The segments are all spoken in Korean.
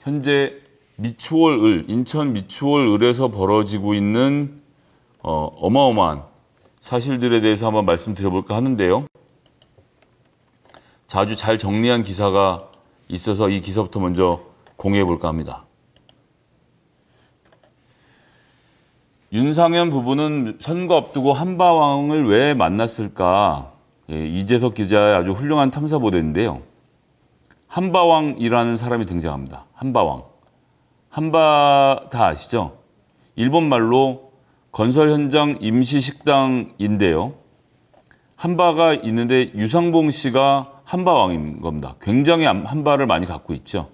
현재 미추홀을, 인천 미추홀을에서 벌어지고 있는 어마어마한 사실들에 대해서 한번 말씀드려볼까 하는데요. 아주 잘 정리한 기사가 있어서 이 기사부터 먼저 공유해볼까 합니다. 윤상현 부부는 선거 앞두고 한바왕을 왜 만났을까? 이재석 기자의 아주 훌륭한 탐사 보도인데요. 한바왕이라는 사람이 등장합니다. 한바왕. 한바 다 아시죠? 일본 말로 건설 현장 임시 식당인데요. 한바가 있는데 유상봉 씨가 한바왕인 겁니다. 굉장히 한바를 많이 갖고 있죠.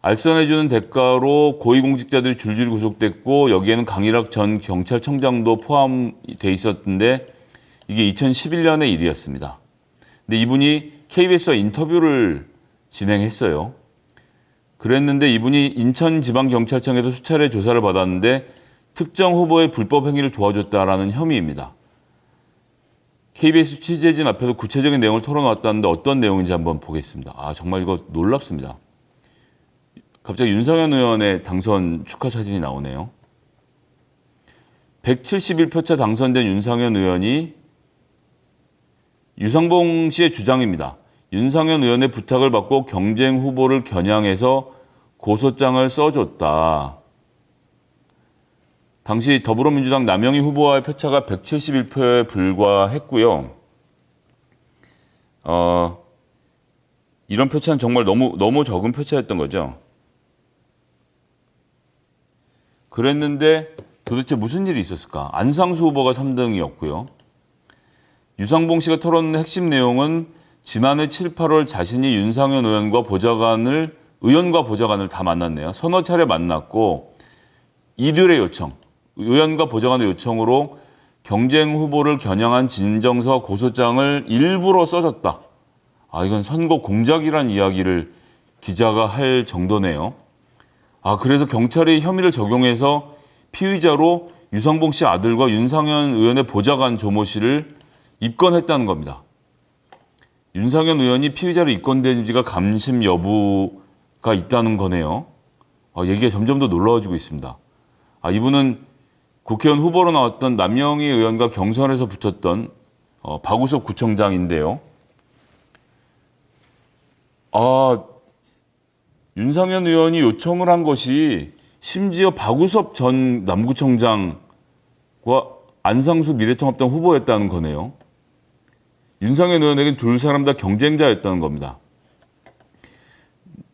알선해주는 대가로 고위공직자들이 줄줄이 구속됐고 여기에는 강일학 전 경찰청장도 포함돼 있었는데 이게 2011년의 일이었습니다. 근데 이분이 KBS와 인터뷰를 진행했어요. 그랬는데 이분이 인천지방경찰청에서 수차례 조사를 받았는데 특정 후보의 불법 행위를 도와줬다라는 혐의입니다. KBS 취재진 앞에서 구체적인 내용을 털어놨다는데 어떤 내용인지 한번 보겠습니다. 정말 이거 놀랍습니다. 갑자기 윤상현 의원의 당선 축하 사진이 나오네요. 171표차 당선된 윤상현 의원이 유상봉 씨의 주장입니다. 윤상현 의원의 부탁을 받고 경쟁 후보를 겨냥해서 고소장을 써줬다. 당시 더불어민주당 남영희 후보와의 표차가 171표에 불과했고요. 이런 표차는 정말 너무 적은 표차였던 거죠. 그랬는데 도대체 무슨 일이 있었을까? 안상수 후보가 3등이었고요. 유상봉 씨가 털어놓은 핵심 내용은 지난해 7, 8월 자신이 윤상현 의원과 보좌관을 다 만났네요. 서너 차례 만났고 이들의 요청, 의원과 보좌관의 요청으로 경쟁 후보를 겨냥한 진정서 고소장을 일부러 써줬다. 이건 선거 공작이라는 이야기를 기자가 할 정도네요. 그래서 경찰이 혐의를 적용해서 피의자로 유상봉 씨 아들과 윤상현 의원의 보좌관 조모 씨를 입건했다는 겁니다. 윤상현 의원이 피의자로 입건된 지가 감심 여부가 있다는 거네요. 얘기가 점점 더 놀라워지고 있습니다. 이분은 국회의원 후보로 나왔던 남영희 의원과 경선에서 붙었던 박우섭 구청장인데요. 윤상현 의원이 요청을 한 것이 심지어 박우섭 전 남구청장과 안상수 미래통합당 후보였다는 거네요. 윤상현 의원에겐 두 사람 다 경쟁자였다는 겁니다.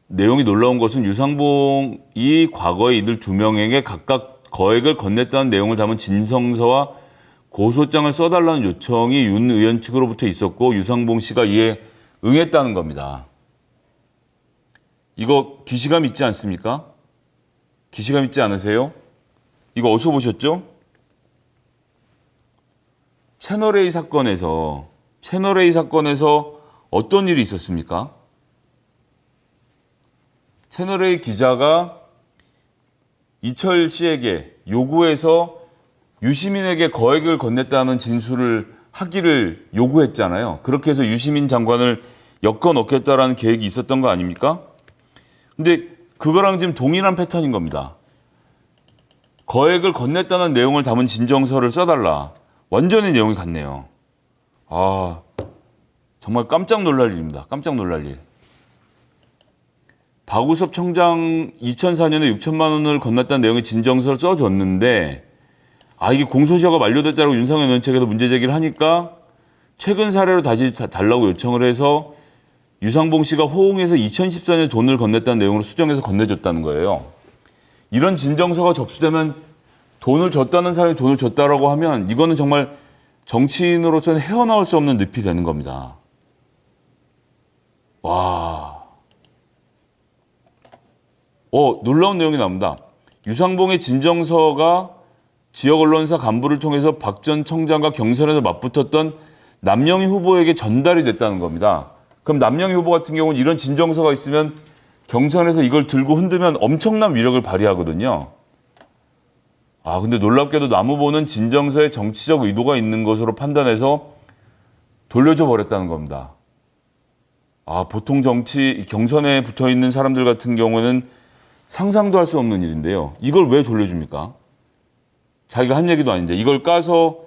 내용이 놀라운 것은 유상봉이 과거에 이들 두 명에게 각각 거액을 건넸다는 내용을 담은 진성서와 고소장을 써달라는 요청이 윤 의원 측으로부터 있었고 유상봉 씨가 이에 응했다는 겁니다. 이거 기시감 있지 않습니까? 기시감 있지 않으세요? 이거 어디서 보셨죠? 채널A 사건에서 어떤 일이 있었습니까? 채널A 기자가 이철 씨에게 요구해서 유시민에게 거액을 건넸다는 진술을 하기를 요구했잖아요. 그렇게 해서 유시민 장관을 엮어 넣겠다라는 계획이 있었던 거 아닙니까? 근데 그거랑 지금 동일한 패턴인 겁니다. 거액을 건넸다는 내용을 담은 진정서를 써달라. 완전히 내용이 같네요. 정말 깜짝 놀랄 일입니다. 깜짝 놀랄 일. 박우섭 청장 2004년에 6천만 원을 건넸다는 내용의 진정서를 써줬는데 이게 공소시효가 만료됐다고 윤상현 의원 측에서 문제 제기를 하니까 최근 사례로 다시 달라고 요청을 해서 유상봉 씨가 호응해서 2014년에 돈을 건넸다는 내용으로 수정해서 건네줬다는 거예요. 이런 진정서가 접수되면 돈을 줬다는 사람이 돈을 줬다라고 하면 이거는 정말 정치인으로서는 헤어나올 수 없는 늪이 되는 겁니다. 놀라운 내용이 나옵니다. 유상봉의 진정서가 지역 언론사 간부를 통해서 박 전 청장과 경선에서 맞붙었던 남영희 후보에게 전달이 됐다는 겁니다. 그럼 남영희 후보 같은 경우는 이런 진정서가 있으면 경선에서 이걸 들고 흔들면 엄청난 위력을 발휘하거든요. 근데 놀랍게도 남 후보는 진정서에 정치적 의도가 있는 것으로 판단해서 돌려줘 버렸다는 겁니다. 보통 정치 경선에 붙어 있는 사람들 같은 경우는 상상도 할 수 없는 일인데요. 이걸 왜 돌려줍니까? 자기가 한 얘기도 아닌데 이걸 까서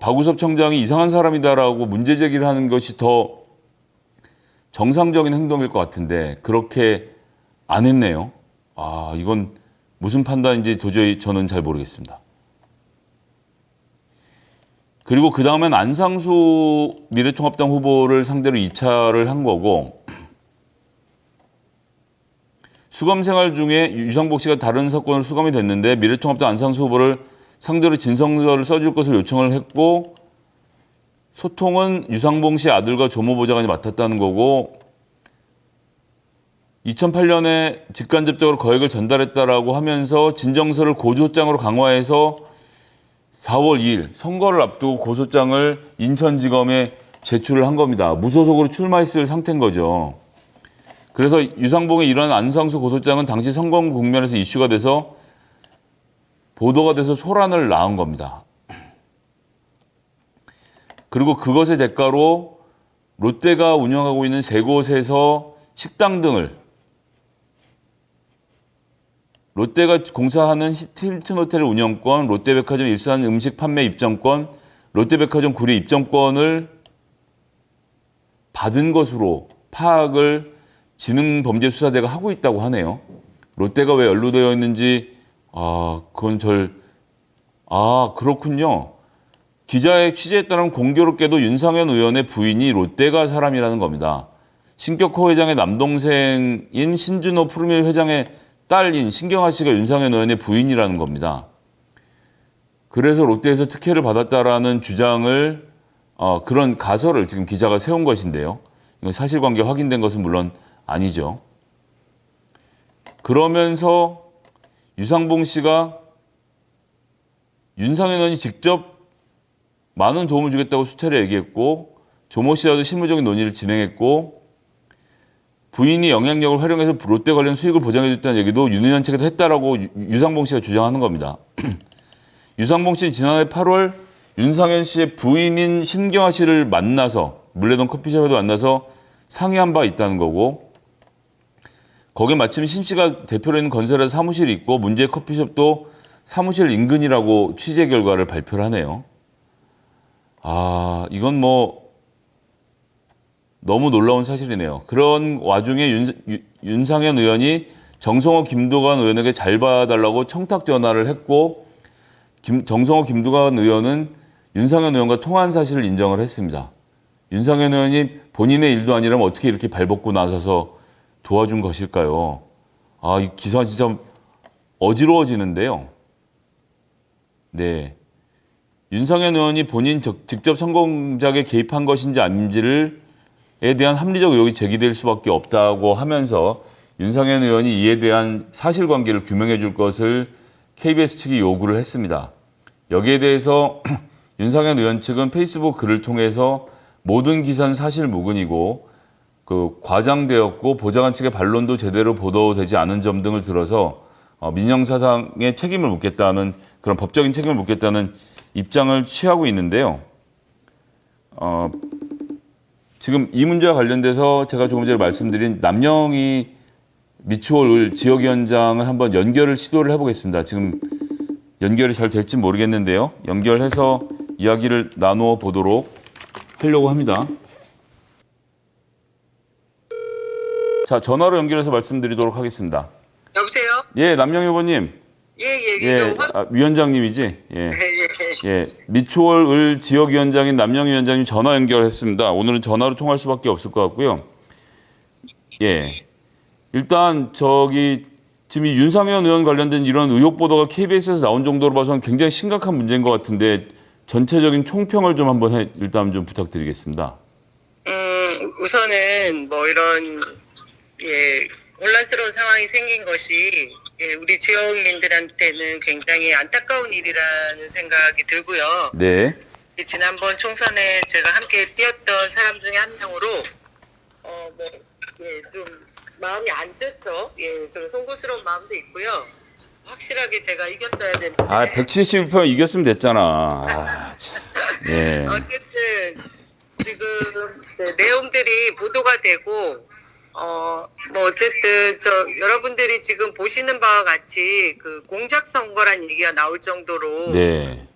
박우섭 청장이 이상한 사람이다라고 문제 제기를 하는 것이 더 정상적인 행동일 것 같은데 그렇게 안 했네요. 이건 무슨 판단인지 도저히 저는 잘 모르겠습니다. 그리고 그 다음엔 안상수 미래통합당 후보를 상대로 2차를 한 거고 수감 생활 중에 유상복 씨가 다른 사건으로 수감이 됐는데 미래통합당 안상수 후보를 상대로 진성서를 써줄 것을 요청을 했고 소통은 유상봉 씨 아들과 조모 보좌관이 맡았다는 거고 2008년에 직간접적으로 거액을 전달했다라고 하면서 진정서를 고소장으로 강화해서 4월 2일 선거를 앞두고 고소장을 인천지검에 제출을 한 겁니다. 무소속으로 출마했을 상태인 거죠. 그래서 유상봉의 이러한 안상수 고소장은 당시 선거 국면에서 이슈가 돼서 보도가 돼서 소란을 낳은 겁니다. 그리고 그것의 대가로 롯데가 운영하고 있는 세 곳에서 식당 등을 롯데가 공사하는 힐튼 호텔 운영권, 롯데백화점 일산 음식 판매 입점권, 롯데백화점 구례 입점권을 받은 것으로 파악을 지능범죄수사대가 하고 있다고 하네요. 롯데가 왜 연루되어 있는지 그렇군요. 기자의 취재에 따르면 공교롭게도 윤상현 의원의 부인이 롯데가 사람이라는 겁니다. 신격호 회장의 남동생인 신준호 푸르밀 회장의 딸인 신경아 씨가 윤상현 의원의 부인이라는 겁니다. 그래서 롯데에서 특혜를 받았다라는 주장을 그런 가설을 지금 기자가 세운 것인데요. 이건 사실관계 확인된 것은 물론 아니죠. 그러면서 유상봉 씨가 윤상현 의원이 직접 많은 도움을 주겠다고 수차례 얘기했고 조모 씨와도 실무적인 논의를 진행했고 부인이 영향력을 활용해서 롯데 관련 수익을 보장해줬다는 얘기도 윤 의원 측에서 했다라고 유상봉 씨가 주장하는 겁니다. 유상봉 씨는 지난해 8월 윤상현 씨의 부인인 신경아 씨를 만나서 물레동 커피숍에도 만나서 상의한 바 있다는 거고 거기에 마침 신 씨가 대표로 있는 건설회사 사무실이 있고 문제의 커피숍도 사무실 인근이라고 취재 결과를 발표를 하네요. 이건 너무 놀라운 사실이네요. 그런 와중에 윤상현 의원이 정성호 김두관 의원에게 잘 봐달라고 청탁 전화를 했고 정성호 김두관 의원은 윤상현 의원과 통화한 사실을 인정을 했습니다. 윤상현 의원이 본인의 일도 아니라면 어떻게 이렇게 발벗고 나서서 도와준 것일까요? 이 기사가 진짜 어지러워지는데요. 네. 윤상현 의원이 본인 직접 선거 공작에 개입한 것인지 아닌지에 대한 합리적 의혹이 제기될 수밖에 없다고 하면서 윤상현 의원이 이에 대한 사실관계를 규명해 줄 것을 KBS 측이 요구를 했습니다. 여기에 대해서 윤상현 의원 측은 페이스북 글을 통해서 모든 기사는 사실 무근이고 과장되었고 보좌관 측의 반론도 제대로 보도되지 않은 점 등을 들어서 민형사상의 책임을 묻겠다는 그런 법적인 책임을 묻겠다는 입장을 취하고 있는데요. 지금 이 문제와 관련돼서 제가 조금 전에 말씀드린 남영희 미추홀 지역위원장을 한번 연결을 시도를 해보겠습니다. 지금 연결이 잘 될지 모르겠는데요. 연결해서 이야기를 나누어 보도록 하려고 합니다. 자, 전화로 연결해서 말씀드리도록 하겠습니다. 여보세요? 예, 남영희 후보님. 예. 위원장님이지? 예. 예, 미추홀 을 지역위원장인 남영희 위원장님 전화 연결했습니다. 오늘은 전화로 통할 수밖에 없을 것 같고요. 예. 일단 지금 이 윤상현 의원 관련된 이런 의혹 보도가 KBS에서 나온 정도로 봐서는 굉장히 심각한 문제인 것 같은데 전체적인 총평을 좀 한번 일단 좀 부탁드리겠습니다. 우선은 이런 혼란스러운 상황이 생긴 것이 우리 지역민들한테는 굉장히 안타까운 일이라는 생각이 들고요. 네. 지난번 총선에 제가 함께 뛰었던 사람 중에 한 명으로 좀 마음이 안 좋죠. 좀 송구스러운 마음도 있고요. 확실하게 제가 이겼어야 되는데. 170표 이겼으면 됐잖아. 참. 예. 어쨌든 지금 내용들이 보도가 되고 뭐 어쨌든 여러분들이 지금 보시는 바와 같이 그 공작 선거란 얘기가 나올 정도로 네.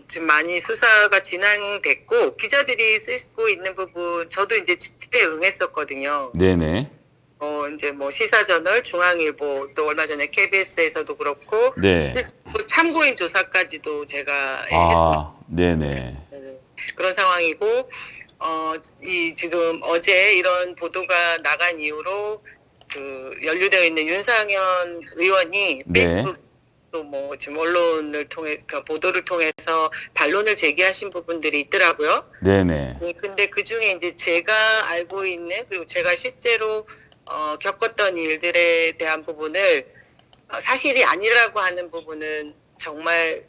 지금 많이 수사가 진행됐고 기자들이 쓰고 있는 부분 저도 이제 취재에 응했었거든요. 네네. 이제 뭐 시사저널, 중앙일보 또 얼마 전에 KBS에서도 그렇고 네. 또 참고인 조사까지도 제가 아, 네네. 했었는 그런 상황이고 이 지금 어제 이런 보도가 나간 이후로 그 연루되어 있는 윤상현 의원이 네. 페이스북 또 뭐 지금 언론을 통해 그 보도를 통해서 반론을 제기하신 부분들이 있더라고요. 네네. 근데 그 중에 이제 제가 알고 있는 그리고 제가 실제로 겪었던 일들에 대한 부분을 사실이 아니라고 하는 부분은 정말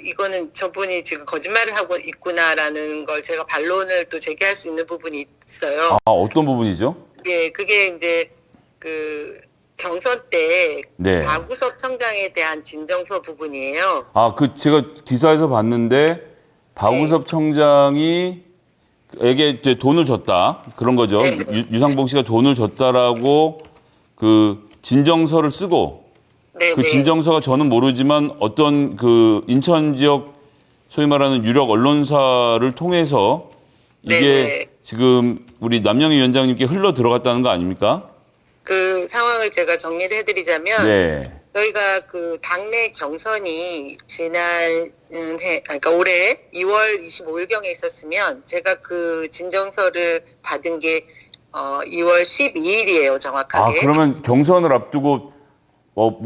이거는 저분이 지금 거짓말을 하고 있구나라는 걸 제가 반론을 또 제기할 수 있는 부분이 있어요. 아, 어떤 부분이죠? 예, 그게 이제 그 경선 때 네. 박우섭 청장에 대한 진정서 부분이에요. 아, 제가 기사에서 봤는데 박우섭 청장이 에게 이제 돈을 줬다. 그런 거죠. 네. 유상봉 씨가 돈을 줬다라고 그 진정서를 쓰고 네, 그 네. 진정서가 저는 모르지만 어떤 그 인천 지역 소위 말하는 유력 언론사를 통해서 이게 네네. 지금 우리 남영희 위원장님께 흘러 들어갔다는 거 아닙니까? 그 상황을 제가 정리를 해드리자면 네. 저희가 그 당내 경선이 지난 그러니까 올해 2월 25일경에 있었으면 제가 그 진정서를 받은 게 2월 12일이에요, 아, 정확하게. 그러면 경선을 앞두고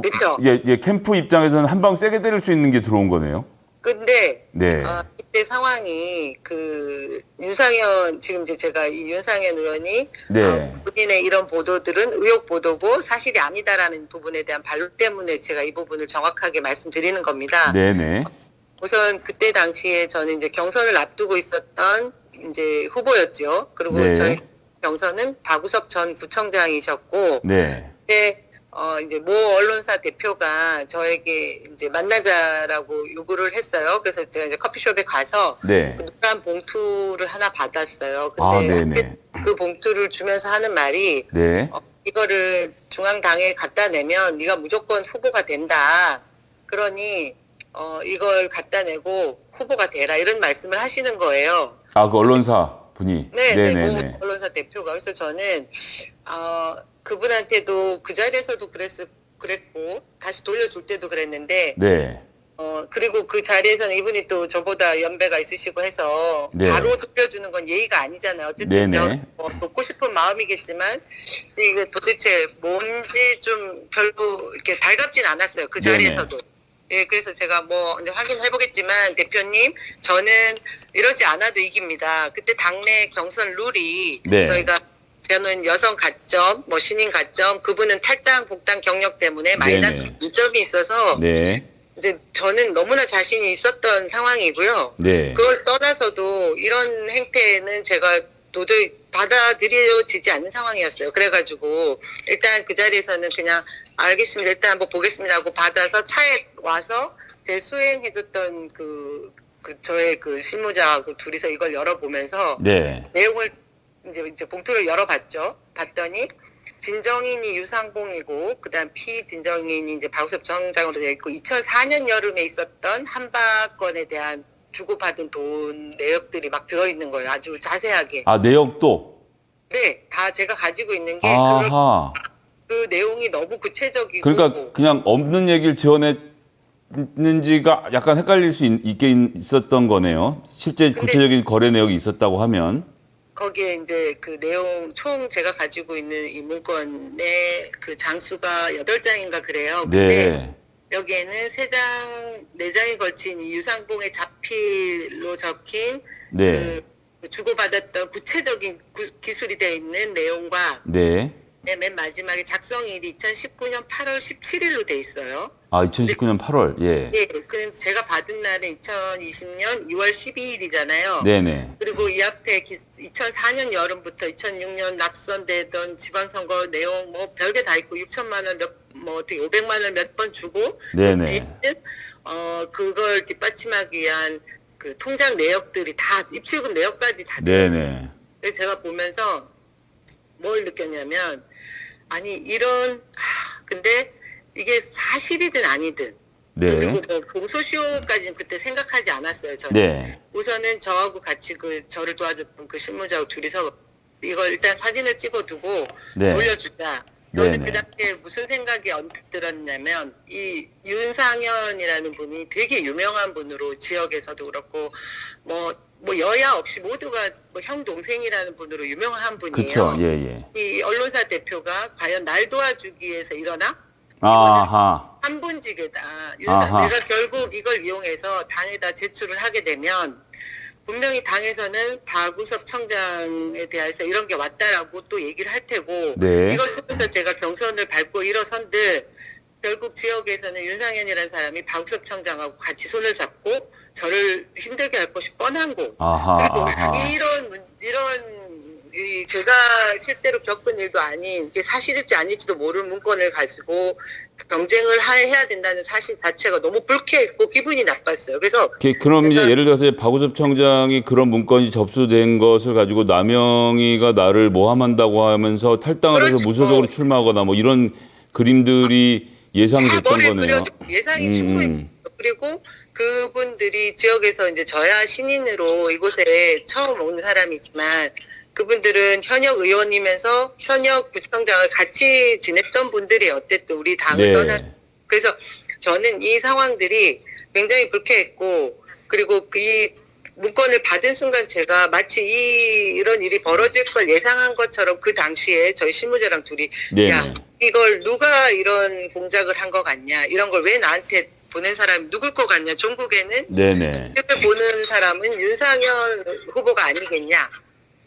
그쵸. 예, 캠프 입장에서는 한 방 세게 때릴 수 있는 게 들어온 거네요. 근데 네. 이때 상황이 그 윤상현 지금 이제 제가 이 윤상현 의원이 네. 본인의 이런 보도들은 의혹 보도고 사실이 아니다라는 부분에 대한 반론 때문에 제가 이 부분을 정확하게 말씀드리는 겁니다. 네네. 우선 그때 당시에 저는 이제 경선을 앞두고 있었던 이제 후보였죠. 그리고 네. 저희 경선은 박우섭 전 구청장이셨고 네. 그때 이제 모 언론사 대표가 저에게 이제 만나자라고 요구를 했어요. 그래서 제가 이제 커피숍에 가서 네. 그 노란 봉투를 하나 받았어요. 아, 근데 네네. 그 봉투를 주면서 하는 말이 네. 이거를 중앙당에 갖다 내면 네가 무조건 후보가 된다. 그러니 이걸 갖다 내고 후보가 되라 이런 말씀을 하시는 거예요. 아, 그 언론사 분이. 네네. 모 언론사 대표가. 그래서 저는 그분한테도 그 자리에서도 그랬고 다시 돌려줄 때도 그랬는데 네. 그리고 그 자리에서는 이분이 또 저보다 연배가 있으시고 해서 네. 바로 돌려주는 건 예의가 아니잖아요. 어쨌든 네네. 돕고 싶은 마음이겠지만 이게 도대체 뭔지 좀 별로 이렇게 달갑진 않았어요. 그 자리에서도. 예, 그래서 제가 뭐 이제 확인해보겠지만 대표님 저는 이러지 않아도 이깁니다. 그때 당내 경선 룰이 네. 저희가 저는 여성 가점, 뭐 신인 가점, 그분은 탈당, 복당 경력 때문에 마이너스 2점이 있어서 네. 이제 저는 너무나 자신이 있었던 상황이고요. 네. 그걸 떠나서도 이런 행태는 제가 도저히 받아들여지지 않는 상황이었어요. 그래가지고 일단 그 자리에서는 그냥 알겠습니다. 일단 한번 보겠습니다 하고 받아서 차에 와서 제 수행해줬던 저의 그 실무자하고 둘이서 이걸 열어보면서 네. 내용을 이제 봉투를 열어봤죠. 봤더니 진정인이 유상봉이고 그다음 피진정인이 이제 박우섭 청장으로 되어 있고 2004년 여름에 있었던 한박건에 대한 주고받은 돈 내역들이 막 들어있는 거예요. 아주 자세하게. 아, 내역도? 네, 다 제가 가지고 있는 게 아하. 그 내용이 너무 구체적이고. 그러니까 그냥 없는 얘기를 지어냈는지가 약간 헷갈릴 수 있게 있었던 거네요. 실제 구체적인 거래 내역이 있었다고 하면. 거기에 이제 그 내용 총 제가 가지고 있는 이 문건의 그 장수가 8장인가 그래요. 근데 네. 여기에는 3장, 4장에 걸친 이 유상봉의 자필로 적힌 네. 그 주고받았던 구체적인 기술이 되어 있는 내용과 네. 맨 마지막에 작성일이 2019년 8월 17일로 돼 있어요. 아, 2019년 8월. 예. 예, 그 제가 받은 날은 2020년 2월 12일이잖아요. 네네. 그리고 이 앞에 2004년 여름부터 2006년 낙선되던 지방선거 내용 뭐 별게 다 있고 6천만 원 어떻게 500만 원 몇 번 주고 네네. 뒤에는 그걸 뒷받침하기 위한 그 통장 내역들이 다 입출금 내역까지 다 네네. 그래서 제가 보면서 뭘 느꼈냐면, 아니, 근데 이게 사실이든 아니든, 네. 그리고 뭐 공소시효까지는 그때 생각하지 않았어요, 저는. 네. 우선은 저하고 같이 저를 도와줬던 그 실무자하고 둘이서 이걸 일단 사진을 찍어두고 네. 돌려주자. 저는 네네. 그 당시에 무슨 생각이 언뜻 들었냐면, 이 윤상현이라는 분이 되게 유명한 분으로 지역에서도 그렇고, 뭐 여야 없이 모두가 뭐 형 동생이라는 분으로 유명한 분이에요. 그렇죠. 예, 예. 이 언론사 대표가 과연 날 도와주기 위해서 일어나? 아하. 한분직에다 아하. 내가 결국 이걸 이용해서 당에다 제출을 하게 되면 분명히 당에서는 박우섭 청장에 대해서 이런 게 왔다라고 또 얘기를 할 테고, 네. 이걸 통해서 제가 경선을 밟고 일어선들 결국 지역에서는 윤상현이라는 사람이 박우섭 청장하고 같이 손을 잡고 저를 힘들게 할 것이 뻔한 거. 아하. 그리고 아하. 제가 실제로 겪은 일도 아닌, 이게 사실일지 아닐지도 모르는 문건을 가지고 경쟁을 해야 된다는 사실 자체가 너무 불쾌했고 기분이 나빴어요. 그래서 그럼 이제 예를 들어서 박우섭 청장이 그런 문건이 접수된 것을 가지고 남영희가 나를 모함한다고 하면서 탈당을 해서 그렇죠. 무소속으로 출마하거나 뭐 이런 그림들이 예상이 다 됐던 머리에 거네요. 그려지고 예상이 충분히. 그리고 그분들이 지역에서 이제 저야 신인으로 이곳에 처음 온 사람이지만 그분들은 현역 의원이면서 현역 구청장을 같이 지냈던 분들이 어쨌든 우리 당을 네. 그래서 저는 이 상황들이 굉장히 불쾌했고, 그리고 이 문건을 받은 순간 제가 마치 이런 일이 벌어질 걸 예상한 것처럼 그 당시에 저희 실무자랑 둘이 네네. 야, 이걸 누가 이런 공작을 한 것 같냐, 이런 걸 왜 나한테 보낸 사람이 누굴 것 같냐, 전국에는 네네. 이걸 보는 사람은 윤상현 후보가 아니겠냐,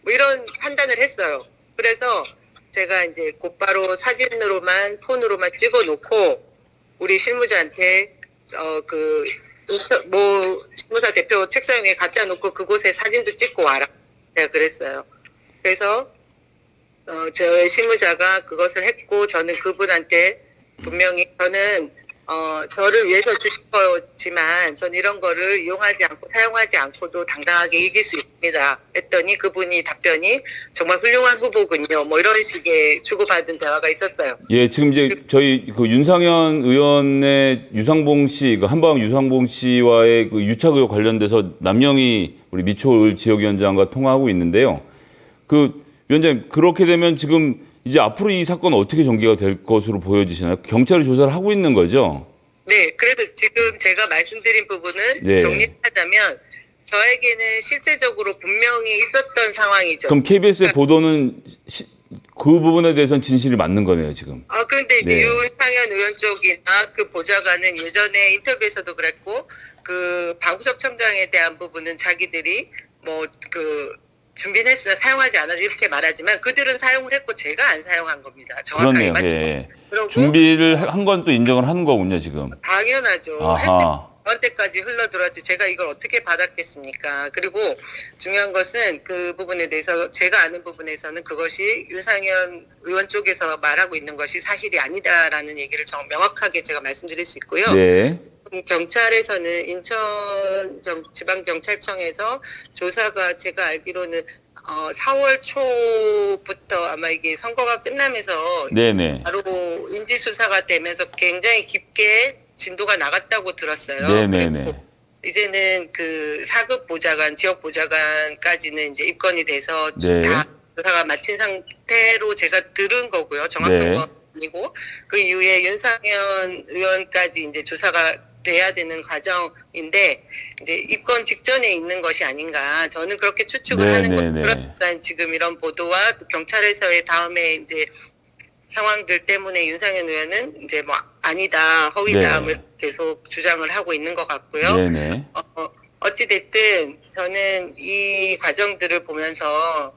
뭐 이런 판단을 했어요. 그래서 제가 이제 곧바로 사진으로만 폰으로만 찍어놓고 우리 실무자한테 실무사 대표 책상 위에 갖다 놓고 그곳에 사진도 찍고 와라, 제가 그랬어요. 그래서 저희 실무자가 그것을 했고, 저는 그분한테 분명히 저는 저를 위해서 주신 거지만 전 이런 거를 이용하지 않고 사용하지 않고도 당당하게 이길 수 있습니다 했더니 그분이 답변이 정말 훌륭한 후보군요, 뭐 이런 식의 주고받은 대화가 있었어요. 예, 지금 이제 저희 그 윤상현 의원의 유상봉 씨, 그 한방 유상봉 씨와의 그 유착 의혹 관련돼서 남영희 우리 미추홀 지역위원장과 통화하고 있는데요. 그 위원장님, 그렇게 되면 지금 이제 앞으로 이 사건 어떻게 전개가 될 것으로 보여지시나요? 경찰이 조사를 하고 있는 거죠? 네, 그래도 지금 제가 말씀드린 부분은 네. 정리하자면 저에게는 실제적으로 분명히 있었던 상황이죠. 그럼 KBS의 보도는 그 부분에 대해서는 진실이 맞는 거네요, 지금. 그런데 네. 윤상현 의원 쪽이나 그 보좌관은 예전에 인터뷰에서도 그랬고, 그 박우섭 청장에 대한 부분은 자기들이 준비는 했으나 사용하지 않아서 이렇게 말하지만 그들은 사용을 했고 제가 안 사용한 겁니다. 정확하게 그렇네요. 맞죠? 예. 그러고 준비를 한 건 또 인정을 하는 거군요, 지금. 당연하죠. 아하. 저한테까지 흘러들었지 제가 이걸 어떻게 받았겠습니까? 그리고 중요한 것은 그 부분에 대해서 제가 아는 부분에서는 그것이 윤상현 의원 쪽에서 말하고 있는 것이 사실이 아니다라는 얘기를 명확하게 제가 말씀드릴 수 있고요. 네. 경찰에서는 인천 지방경찰청에서 조사가 제가 알기로는 4월 초부터 아마 이게 선거가 끝나면서 네네. 바로 인지수사가 되면서 굉장히 깊게 진도가 나갔다고 들었어요. 네네네. 그리고 이제는 그 4급 보좌관, 지역 보좌관까지는 이제 입건이 돼서 네. 다 조사가 마친 상태로 제가 들은 거고요. 정확한 네. 건 아니고 그 이후에 윤상현 의원까지 이제 조사가 돼야 되는 과정인데 이제 입건 직전에 있는 것이 아닌가 저는 그렇게 추측을 하는 거죠. 그렇지만 지금 이런 보도와 경찰에서의 다음에 이제 상황들 때문에 윤상현 의원은 이제 뭐 아니다, 허위다 네. 계속 주장을 하고 있는 것 같고요. 네네. 어찌 됐든 저는 이 과정들을 보면서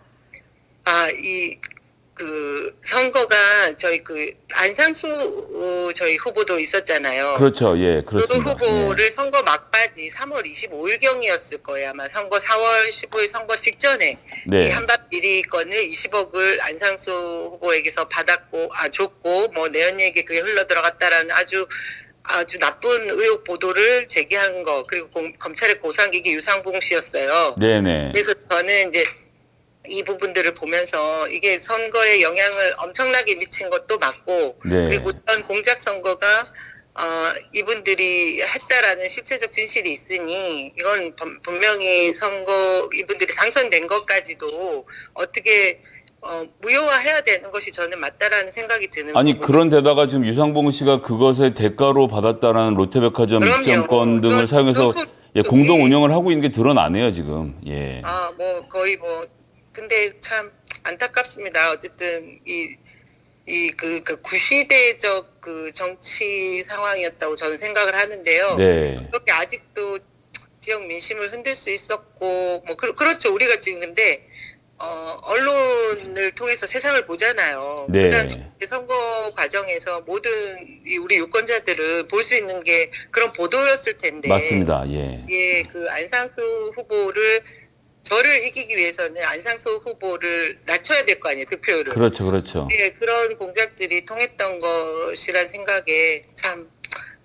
그 선거가 저희 그 안상수 저희 후보도 있었잖아요. 그렇죠. 예, 그렇습니다. 그 후보를 선거 막바지 3월 25일경이었을 거예요. 아마 선거 4월 15일 선거 직전에 네. 이 한밤 비리건을 20억을 안상수 후보에게서 줬고 뭐 내연에게 그게 흘러 들어갔다라는 아주 나쁜 의혹 보도를 제기한 거, 그리고 검찰의 고상기기 유상봉 씨였어요. 네네. 그래서 저는 이제 이 부분들을 보면서 이게 선거에 영향을 엄청나게 미친 것도 맞고 네. 그리고 이번 공작 선거가 이분들이 했다라는 실체적 진실이 있으니 이건 분명히 선거 이분들이 당선된 것까지도 어떻게 무효화해야 되는 것이 저는 맞다라는 생각이 드는 아니 부분. 그런데다가 지금 유상봉 씨가 그것을 대가로 받았다라는 롯데백화점 그럼요. 입점권 등을 사용해서 예, 공동 운영을 하고 있는 게 드러나네요 지금. 예. 뭐 거의 뭐 근데 참 안타깝습니다. 어쨌든 그 구시대적 그 정치 상황이었다고 저는 생각을 하는데요. 네. 그렇게 아직도 지역 민심을 흔들 수 있었고 뭐 그렇죠. 우리가 지금 근데 언론을 통해서 세상을 보잖아요. 네. 그 당시 선거 과정에서 모든 우리 유권자들은 볼 수 있는 게 그런 보도였을 텐데. 맞습니다. 예. 예, 그 안상수 후보를 저를 이기기 위해서는 안상수 후보를 낮춰야 될 거 아니에요, 득표율을. 그렇죠, 그렇죠. 예, 그런 공작들이 통했던 것이란 생각에 참,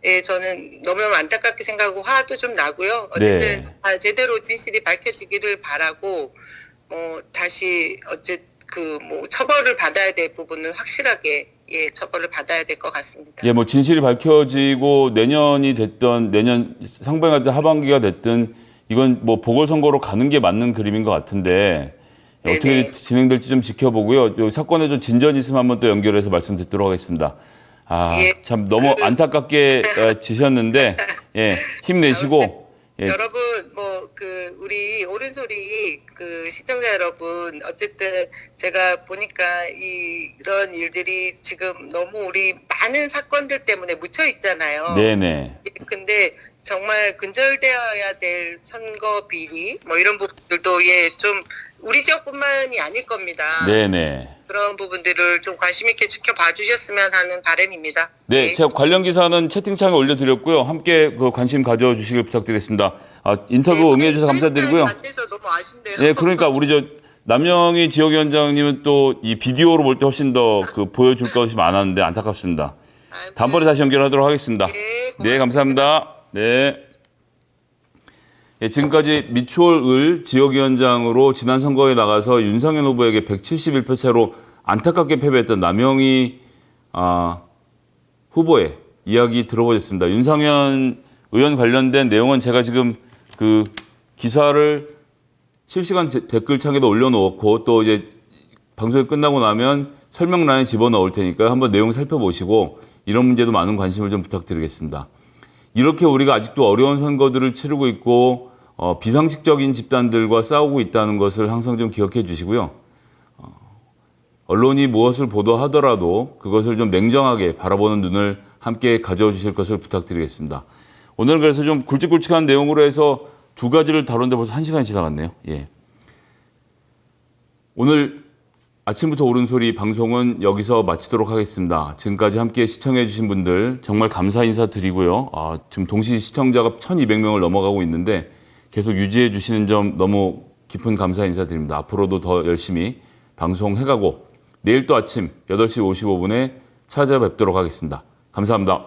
예, 저는 너무너무 안타깝게 생각하고 화도 좀 나고요. 어쨌든 네. 제대로 진실이 밝혀지기를 바라고, 다시 처벌을 받아야 될 부분은 확실하게 예, 처벌을 받아야 될 것 같습니다. 예, 뭐 진실이 밝혀지고 내년이 됐던 내년 상반기가 됐든 하반기가 됐든 이건 뭐 보궐선거로 가는 게 맞는 그림인 것 같은데 어떻게 네네. 진행될지 좀 지켜보고요. 요 사건에 좀 진전이 있으면 한번 또 연결해서 말씀 듣도록 하겠습니다. 예, 참 너무 안타깝게 지셨는데 예, 힘내시고 예, 여러분, 우리 오른소리 시청자 여러분, 어쨌든 제가 보니까 이런 일들이 지금 너무 우리 많은 사건들 때문에 묻혀 있잖아요. 네네. 근데 정말 근절되어야 될 선거 비리, 뭐 이런 부분들도 좀 우리 지역뿐만이 아닐 겁니다. 네네. 그런 부분들을 좀 관심 있게 지켜봐 주셨으면 하는 바람입니다. 네, 제가 관련 기사는 채팅창에 올려드렸고요. 함께 그 관심 가져주시길 부탁드리겠습니다. 인터뷰 응해주셔서 감사드리고요. 안 돼서 너무 아쉽네요. 네, 그러니까 우리 남영희 지역위원장님은 또 이 비디오로 볼 때 훨씬 더 보여줄 것이 많았는데 안타깝습니다. 다음번에 다시 연결하도록 하겠습니다. 네, 감사합니다. 네. 예, 지금까지 미추홀 지역위원장으로 지난 선거에 나가서 윤상현 후보에게 171표 차로 안타깝게 패배했던 남영희 후보의 이야기 들어보셨습니다. 윤상현 의원 관련된 내용은 제가 지금 그 기사를 실시간 댓글창에도 올려놓고 또 이제 방송이 끝나고 나면 설명란에 집어넣을 테니까 한번 내용 살펴보시고 이런 문제도 많은 관심을 좀 부탁드리겠습니다. 이렇게 우리가 아직도 어려운 선거들을 치르고 있고 비상식적인 집단들과 싸우고 있다는 것을 항상 좀 기억해 주시고요. 언론이 무엇을 보도하더라도 그것을 좀 냉정하게 바라보는 눈을 함께 가져오 주실 것을 부탁드리겠습니다. 오늘은 그래서 좀 굵직굵직한 내용으로 해서 두 가지를 다뤘는데 벌써 1시간이 지나갔네요. 예. 오늘 아침부터 옳은 소리 방송은 여기서 마치도록 하겠습니다. 지금까지 함께 시청해 주신 분들 정말 감사 인사드리고요. 지금 동시 시청자가 1200명을 넘어가고 있는데 계속 유지해 주시는 점 너무 깊은 감사 인사드립니다. 앞으로도 더 열심히 방송해가고 내일 또 아침 8시 55분에 찾아뵙도록 하겠습니다. 감사합니다.